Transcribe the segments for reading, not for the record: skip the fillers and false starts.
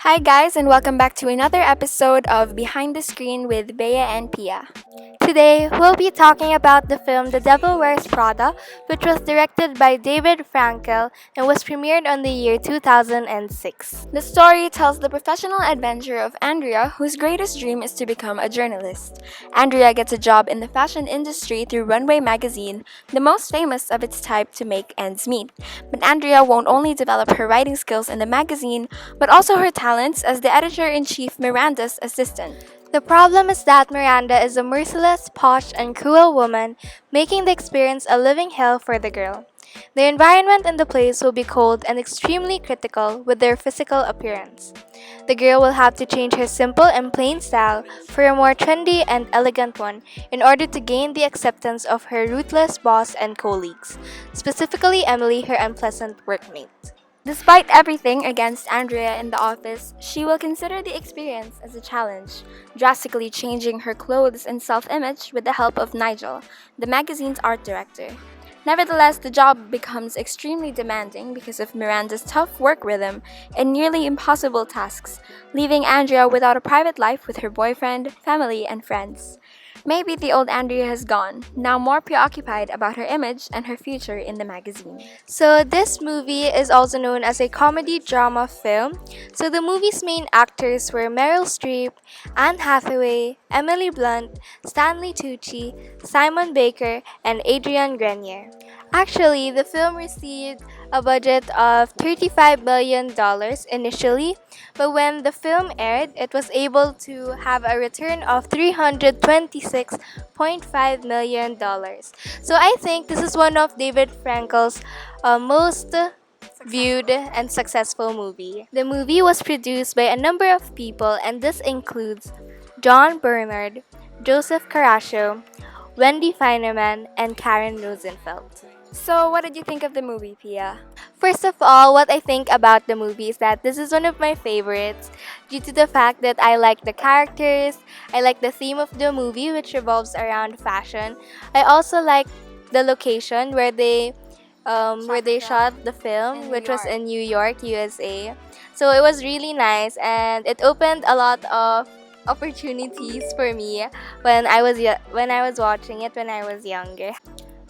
Hi, guys, and welcome back to another episode of Behind the Screen with Bea and Pia. Today, we'll be talking about the film The Devil Wears Prada, which was directed by David Frankel and was premiered on the year 2006. The story tells the professional adventure of Andrea, whose greatest dream is to become a journalist. Andrea gets a job in the fashion industry through Runway magazine, the most famous of its type to make ends meet. But Andrea won't only develop her writing skills in the magazine, but also her talents as the editor in chief Miranda's assistant. The problem is that Miranda is a merciless, posh, and cruel woman, making the experience a living hell for the girl. The environment in the place will be cold and extremely critical with their physical appearance. The girl will have to change her simple and plain style for a more trendy and elegant one in order to gain the acceptance of her ruthless boss and colleagues, specifically Emily, her unpleasant workmate. Despite everything against Andrea in the office, she will consider the experience as a challenge, drastically changing her clothes and self image with the help of Nigel, the magazine's art director. Nevertheless, the job becomes extremely demanding because of Miranda's tough work rhythm and nearly impossible tasks, leaving Andrea without a private life with her boyfriend, family, and friends. Maybe the old Andrea has gone, now more preoccupied about her image and her future in the magazine. So, this movie is also known as a comedy drama film. So, the movie's main actors were Meryl Streep, Anne Hathaway, Emily Blunt, Stanley Tucci, Simon Baker, and Adrian Grenier. Actually, the film received a budget of $35 million initially, but when the film aired, it was able to have a return of $326.5 million. So I think this is one of David Frankel's most viewed and successful movie. The movie was produced by a number of people, and this includes John Bernard, Joseph Carrasco, Wendy Feinerman, and Karen Rosenfeld. So, what did you think of the movie, Pia? First of all, what I think about the movie is that this is one of my favorites due to the fact that I like the characters, I like the theme of the movie which revolves around fashion. I also like the location where they shot the film, which was in New York, USA. So it was really nice and it opened a lot of opportunities for me when I was watching it when I was younger.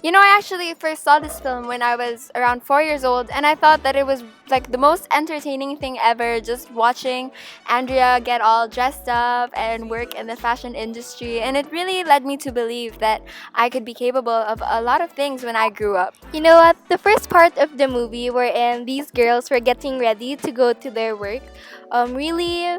You know, I actually first saw this film when I was around 4 years old, and I thought that it was like the most entertaining thing ever, just watching Andrea get all dressed up and work in the fashion industry. And it really led me to believe that I could be capable of a lot of things when I grew up. You know what? The first part of the movie wherein these girls were getting ready to go to their work really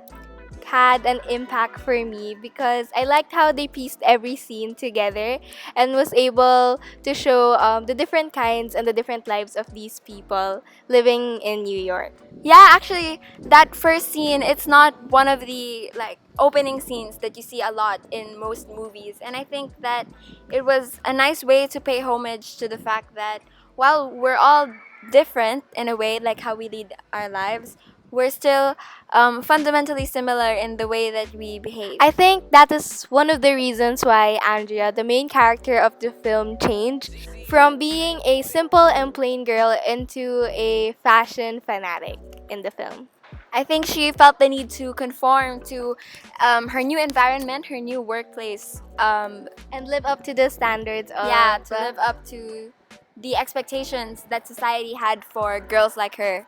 had an impact for me because I liked how they pieced every scene together and was able to show the different kinds and the different lives of these people living in New York. Yeah, actually, that first scene, it's not one of the like opening scenes that you see a lot in most movies. And I think that it was a nice way to pay homage to the fact that while we're all different in a way, like how we lead our lives, we're still fundamentally similar in the way that we behave. I think that is one of the reasons why Andrea, the main character of the film, changed from being a simple and plain girl into a fashion fanatic in the film. I think she felt the need to conform to her new environment, her new workplace. And live up to the standards of. Yeah, to live up to the expectations that society had for girls like her.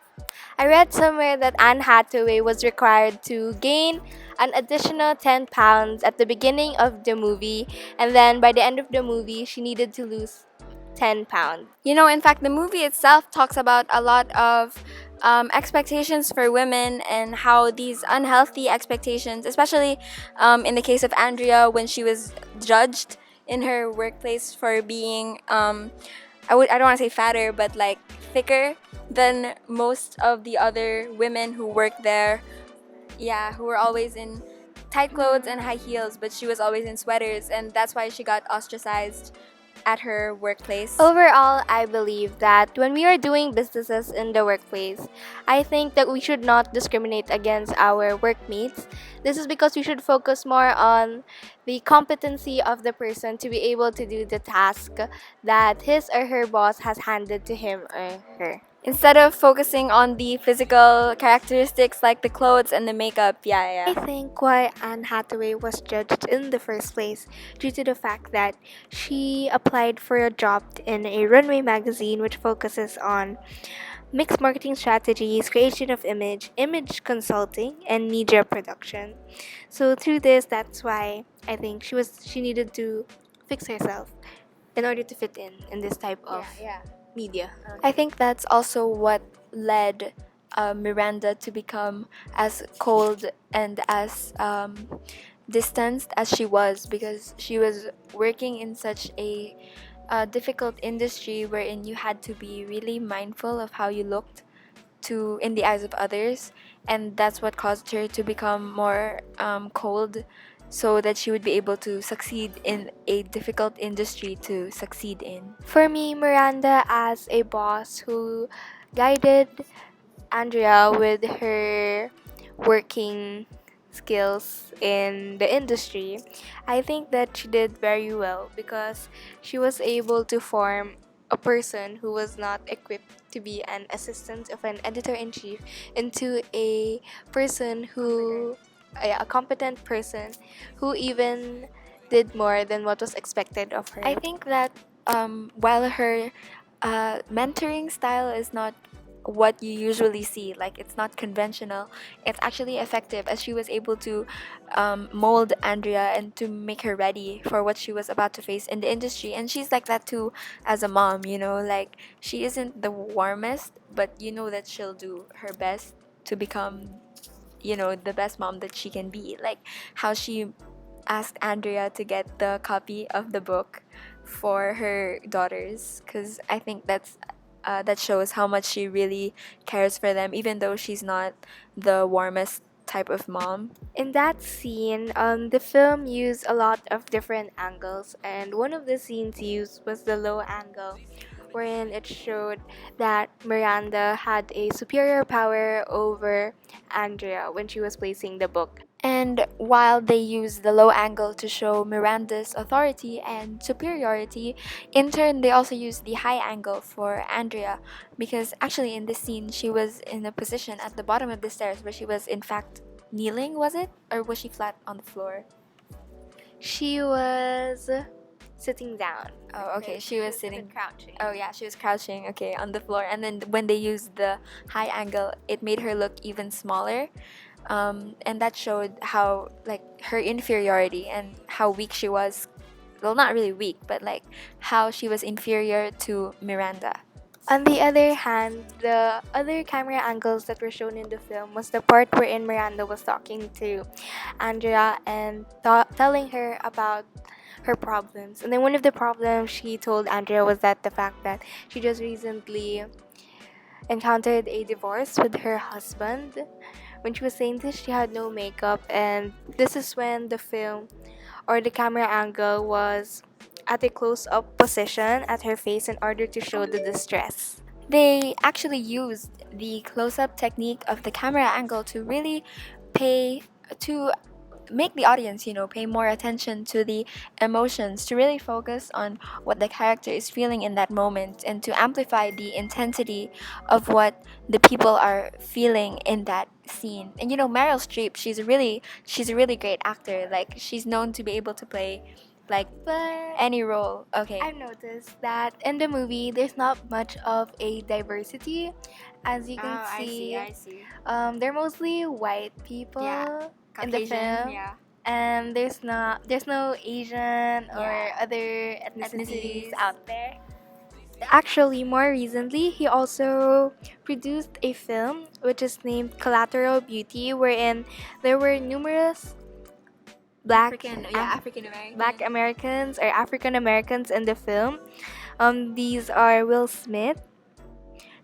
I read somewhere that Anne Hathaway was required to gain an additional 10 pounds at the beginning of the movie, and then by the end of the movie, she needed to lose 10 pounds. You know, in fact, the movie itself talks about a lot of expectations for women and how these unhealthy expectations, especially in the case of Andrea when she was judged in her workplace for being, I don't want to say fatter, but like thicker than most of the other women who worked there. Yeah, who were always in tight clothes and high heels, but she was always in sweaters, and that's why she got ostracized at her workplace. Overall, I believe that when we are doing businesses in the workplace, I think that we should not discriminate against our workmates. This is because we should focus more on the competency of the person to be able to do the task that his or her boss has handed to him or her. instead of focusing on the physical characteristics like the clothes and the makeup. Yeah, I yeah. think why Anne Hathaway was judged in the first place due to the fact that she applied for a job in a runway magazine which focuses on mixed marketing strategies, creation of image, image consulting, and media production. So through this, that's why I think she needed to fix herself in order to fit in this type of media. I think that's also what led Miranda to become as cold and as distanced as she was, because she was working in such a difficult industry wherein you had to be really mindful of how you looked to in the eyes of others, and that's what caused her to become more cold, so that she would be able to succeed in a difficult industry to succeed in. For me, Miranda as a boss who guided Andrea with her working skills in the industry, I think that she did very well because she was able to form a person who was not equipped to be an assistant of an editor in chief into a person who, a competent person who even did more than what was expected of her. I think that while her mentoring style is not what you usually see, like it's not conventional, it's actually effective, as she was able to mold Andrea and to make her ready for what she was about to face in the industry. And she's like that too as a mom, like she isn't the warmest, but you know that she'll do her best to become the best mom that she can be. Like how she asked Andrea to get the copy of the book for her daughters, because I think that shows how much she really cares for them, even though she's not the warmest type of mom. In that scene, the film used a lot of different angles, and one of the scenes used was the low angle, wherein it showed that Miranda had a superior power over Andrea when she was placing the book. And while they use the low angle to show Miranda's authority and superiority, in turn they also use the high angle for Andrea, because actually in this scene she was in a position at the bottom of the stairs where she was in fact kneeling, was it? Or was she flat on the floor? She was sitting down. Oh, okay. She was sitting. Crouching. Oh, yeah. She was crouching, okay, on the floor. And then when they used the high angle, it made her look even smaller. And that showed how, like, her inferiority and how weak she was. Well, not really weak, but, like, how she was inferior to Miranda. On the other hand, the other camera angles that were shown in the film was the part wherein Miranda was talking to Andrea and telling her about her problems. And then one of the problems she told Andrea was that the fact that she just recently encountered a divorce with her husband. When she was saying this, she had no makeup, and this is when the film or the camera angle was at a close up position at her face in order to show the distress. They actually used the close-up technique of the camera angle to really pay to make the audience pay more attention to the emotions, to really focus on what the character is feeling in that moment, and to amplify the intensity of what the people are feeling in that scene. And Meryl Streep, she's a really great actor. Like, she's known to be able to play like But any role. Okay. I've noticed that in the movie, there's not much of a diversity. As you can see, see. they're mostly white people Yeah. in the film, yeah. and there's no Asian or Yeah. other ethnicities Ethnicities. out there. Actually, more recently, he also produced a film which is named Collateral Beauty, wherein there were numerous African American. Black Americans or African Americans in the film. These are Will Smith,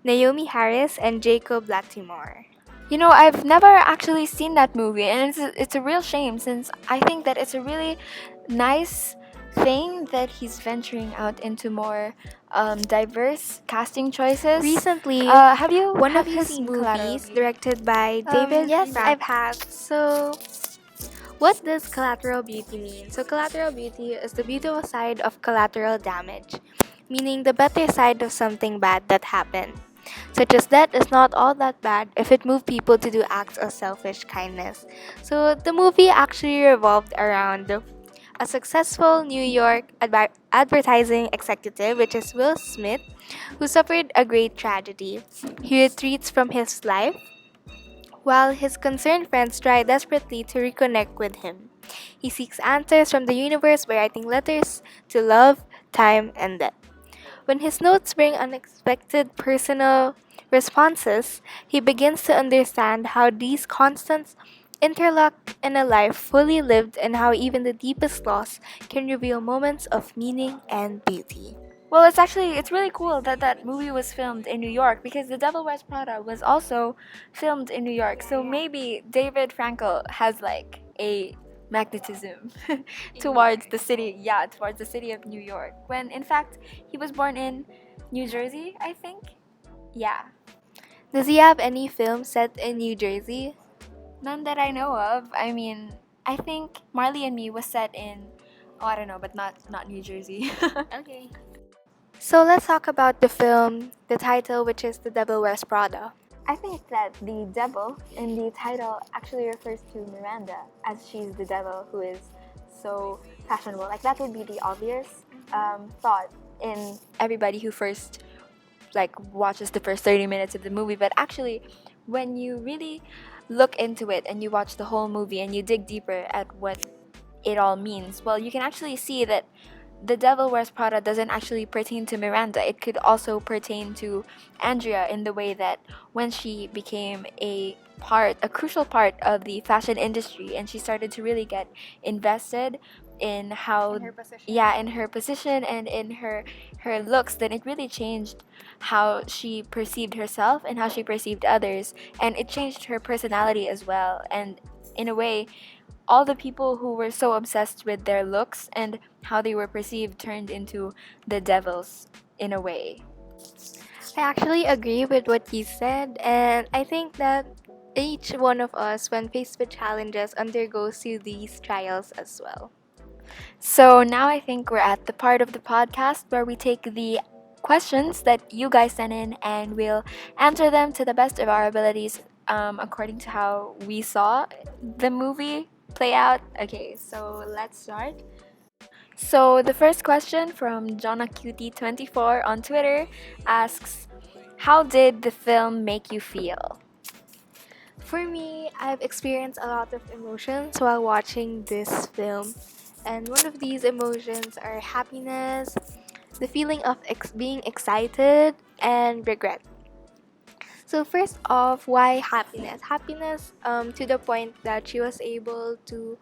Naomi Harris, and Jacob Latimore. I've never actually seen that movie, and it's a real shame, since I think that it's a really nice thing that he's venturing out into more diverse casting choices. Recently, Have you one have of you his seen Collateral movies, Beauty? directed by David Yes, Frank. I've had. So, what does collateral beauty mean? So, collateral beauty is the beautiful side of collateral damage, meaning the better side of something bad that happened. such as that is not all that bad if it moved people to do acts of selfish kindness. So the movie actually revolved around a successful New York advertising executive, which is Will Smith, who suffered a great tragedy. He retreats from his life while his concerned friends try desperately to reconnect with him. He seeks answers from the universe by writing letters to love, time, and death. When his notes bring unexpected personal responses, he begins to understand how these constants interlock in a life fully lived and how even the deepest loss can reveal moments of meaning and beauty. Well, it's really cool that that movie was filmed in New York because The Devil Wears Prada was also filmed in New York. So maybe David Frankel has like a magnetism towards the city, yeah, towards the city of New York. When in fact he was born in New Jersey, I think. Yeah, Does he have any film set in New Jersey? none that I know of. I mean, I think Marley and Me was set in, oh, I don't know, but not New Jersey. Okay. So let's talk about the film, the title, which is The Devil Wears Prada. I think that the devil in the title actually refers to Miranda, as she's the devil who is so fashionable. Like that would be the obvious thought in everybody who first like watches the first 30 minutes of the movie. But actually, when you really look into it and you watch the whole movie and you dig deeper at what it all means, well, you can actually see that the Devil Wears Prada doesn't actually pertain to Miranda. It could also pertain to Andrea in the way that when she became a crucial part of the fashion industry, and she started to really get invested in how, In her position. yeah, in her position and in her looks, then it really changed how she perceived herself and how she perceived others, and it changed her personality as well. And in a way, all the people who were so obsessed with their looks and how they were perceived turned into the devils in a way. I actually agree with what you said, and I think that each one of us, when faced with challenges, undergoes through these trials as well. So now I think we're at the part of the podcast where we take the questions that you guys sent in and we'll answer them to the best of our abilities according to how we saw the movie play out. Okay, so let's start. So the first question from JonaCutie24 on Twitter asks, "How did the film make you feel?" For me, I've experienced a lot of emotions while watching this film, and one of these emotions are happiness, the feeling of being excited, and regret. So first off, why happiness? Happiness to the point that she was able to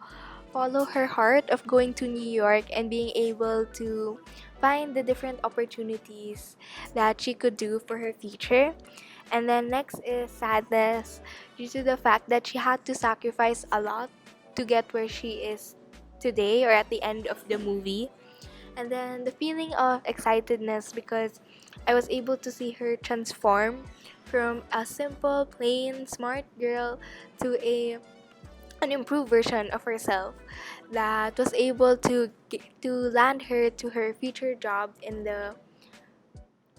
follow her heart of going to New York and being able to find the different opportunities that she could do for her future. And then next is sadness due to the fact that she had to sacrifice a lot to get where she is today or at the end of the movie. And then the feeling of excitedness because I was able to see her transform from a simple, plain, smart girl to an improved version of herself that was able to land her to her future job in the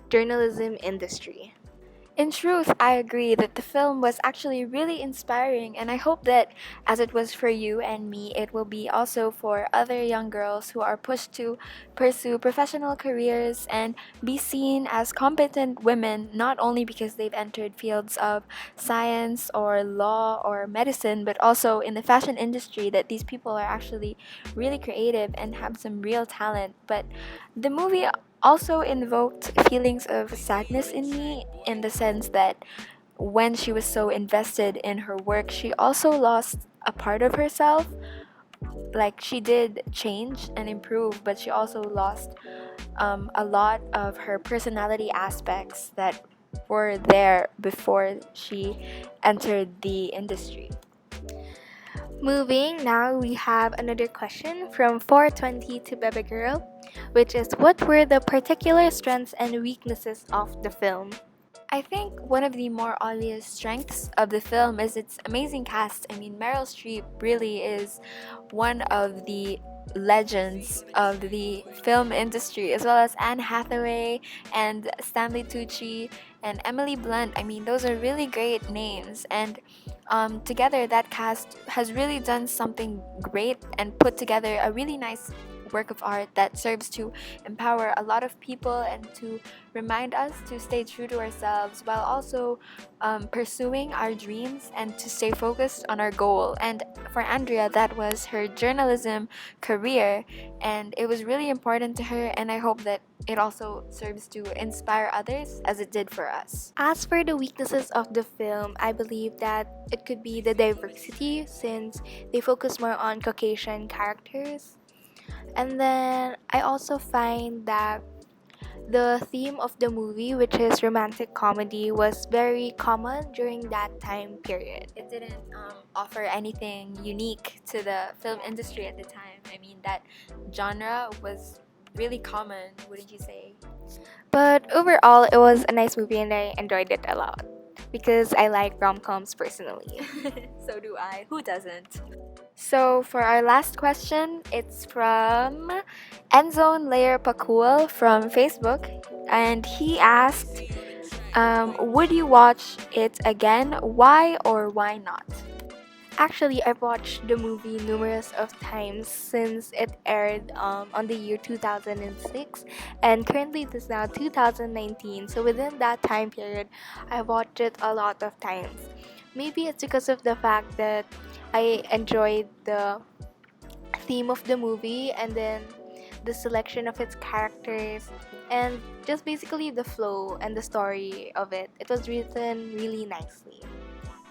journalism industry. In truth, I agree that the film was actually really inspiring, and I hope that as it was for you and me, it will be also for other young girls who are pushed to pursue professional careers and be seen as competent women, not only because they've entered fields of science or law or medicine, but also in the fashion industry, that these people are actually really creative and have some real talent. But the movie also invoked feelings of sadness in me in the sense that when she was so invested in her work, she also lost a part of herself. Like she did change and improve, but she also lost a lot of her personality aspects that were there before she entered the industry. Moving now, we have another question from 420 to Bebe Girl, which is what were the particular strengths and weaknesses of the film? I think one of the more obvious strengths of the film is its amazing cast. I mean, Meryl Streep really is one of the legends of the film industry, as well as Anne Hathaway and Stanley Tucci and Emily Blunt. I mean, those are really great names, and together that cast has really done something great and put together a really nice work of art that serves to empower a lot of people and to remind us to stay true to ourselves while also pursuing our dreams and to stay focused on our goal. And for Andrea, that was her journalism career, and it was really important to her, and I hope that it also serves to inspire others as it did for us. As for the weaknesses of the film, I believe that it could be the diversity since they focus more on Caucasian characters. And then I also find that the theme of the movie, which is romantic comedy, was very common during that time period. It didn't offer anything unique to the film industry at the time. I mean, that genre was really common, wouldn't you say? But overall, it was a nice movie and I enjoyed it a lot because I like rom coms personally. So do I. Who doesn't? So for our last question, it's from Endzone Layer Pakul from Facebook, and he asked, "Would you watch it again? Why or why not?" Actually, I've watched the movie numerous of times since it aired on the year 2006, and currently it is now 2019. So within that time period, I watched it a lot of times. Maybe it's because of the fact that I enjoyed the theme of the movie and then the selection of its characters and just basically the flow and the story of it. It was written really nicely.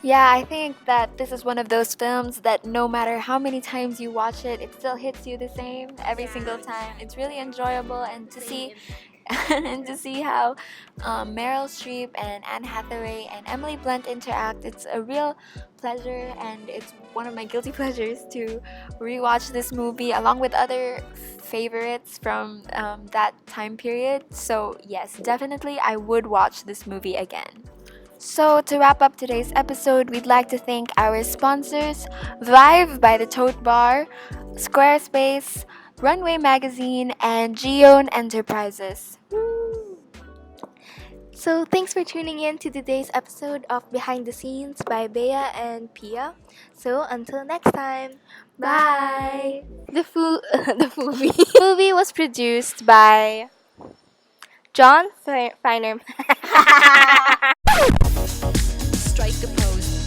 Yeah, I think that this is one of those films that no matter how many times you watch it, it still hits you the same every single time. It's really enjoyable, and to see and to see how Meryl Streep and Anne Hathaway and Emily Blunt interact, it's a real pleasure, and it's one of my guilty pleasures to rewatch this movie along with other favorites from that time period. So yes, definitely I would watch this movie again. So, to wrap up today's episode, we'd like to thank our sponsors Vive by the Tote Bar, Squarespace, Runway Magazine, and Geon Enterprises. So, thanks for tuning in to today's episode of Behind the Scenes by Bea and Pia. So, until next time, bye. The movie movie was produced by John Feiner. Strike a pose.